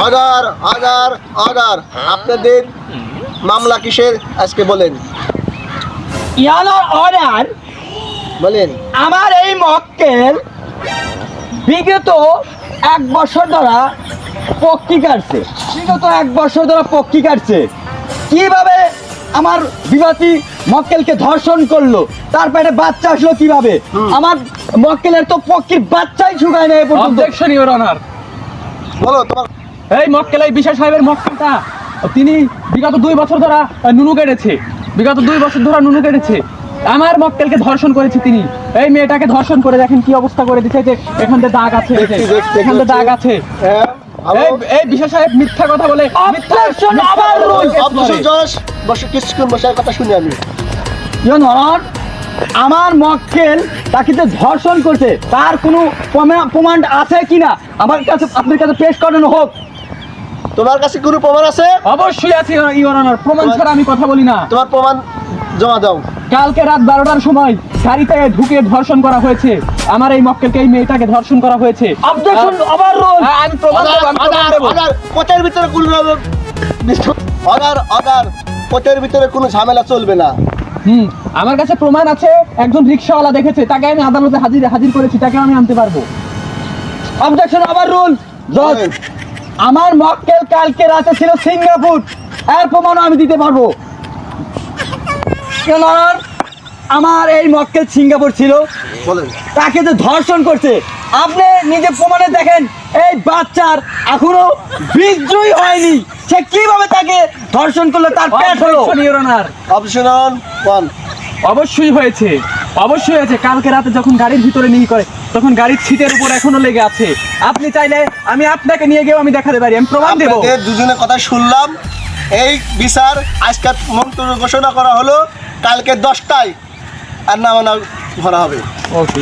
Order order order. আপনাদের মামলা কিসের আজকে বলেন? ইয়ানোর অর্ডার, বলেন। আমার এই মক্কেল বিগত 1 বছর ধরা পক্ষী কাটছে। কিভাবে আমার বিবাদী মক্কেলকে ধর্ষণ করলো, তার পেটে বাচ্চা আসলো কিভাবে? আমার মক্কেলের তো পক্ষীর বাচ্চাই শুকায় না এ পর্যন্ত। Objection your honour. বলো তোমার। এই মক্কেল, এই বিশাল সাহেবের মক্কেলটা তিনি বিগত 2 বছর ধরে নুনু কেটেছে। আমার মক্কেলকে ধর্ষণ করেছে তিনি। এই মেয়েটাকে ধর্ষণ করে দেখেন কি অবস্থা করে দিচ্ছে, যে এখান থেকে দাগ আছে, এখান থেকে দাগ আছে। হ্যাঁ, এই বিশাল সাহেব মিথ্যা কথা বলে। Objection, আবার অবজেকশন জজ, বসে কিছুক্ষণ বসে কথা শুনি আমি। ইয়ানোর, আমার মক্কেল তাকে যে ধর্ষণ করছে তার কোনো প্রমাণ আছে কিনা আমার কাছে, আপনার কাছে পেশ করানো হোক। তোমার কাছে কোনো প্রমাণ আছে? অবশ্যই আছে ইওর অনার, প্রমাণ ছাড়া আমি কথা বলি না। তোমার প্রমাণ জমা দাও। কালকে রাত 12টার সময় গাড়িতে ঢুকে ধর্ষণ করা হয়েছে আমার এই মক্কেলকে, এই মেয়েটাকে ধর্ষণ করা হয়েছে। Objection overrule. আমি প্রমাণ দেব, আমি প্রমাণ দেব। অর্ডার, কোর্টের ভিতরে কোনো অর্ডার অর্ডার, কোর্টের ভিতরে কোনো ঝামেলা চলবে না। আমার কাছে প্রমাণ আছে, একজন রিকশাওয়ালা দেখেছে, তাকে আমি আদালতে হাজির করেছি, তাকে আমি আনতে পারবো। Objection overrule. জজ, বলেন। আমার মক্কেল কালকে রাতে ছিল সিঙ্গাপুর, এর প্রমাণও আমি দিতে পারবো। ইয়ানোর, আমার এই মক্কেল সিঙ্গাপুর ছিল, বলেন। তাকে যে ধর্ষণ করছে আপনি নিজে প্রমাণে দেখেন। এই বাচ্চার এখনো বীর্যই হয়নি, সে কিভাবে তাকে ধর্ষণ করলো, তার পেট হলো। Objection, Your Honor। Option on one. অবশ্যই হয়েছে। কালকে রাতে যখন গাড়ির ভিতরে নিয়ে করে, তখন গাড়ির সিটের উপর এখনো লেগে আছে। আপনি চাইলে আমি আপনাকে নিয়ে গিয়েও আমি দেখাতে পারি, আমি প্রমাণ দেবো। আপনাদের দুজনের কথা শুনলাম। এই বিচার আজকে মন্তব্য ঘোষণা করা হলো, কালকে 10টায় আর নামানো ভরা হবে। ওকে।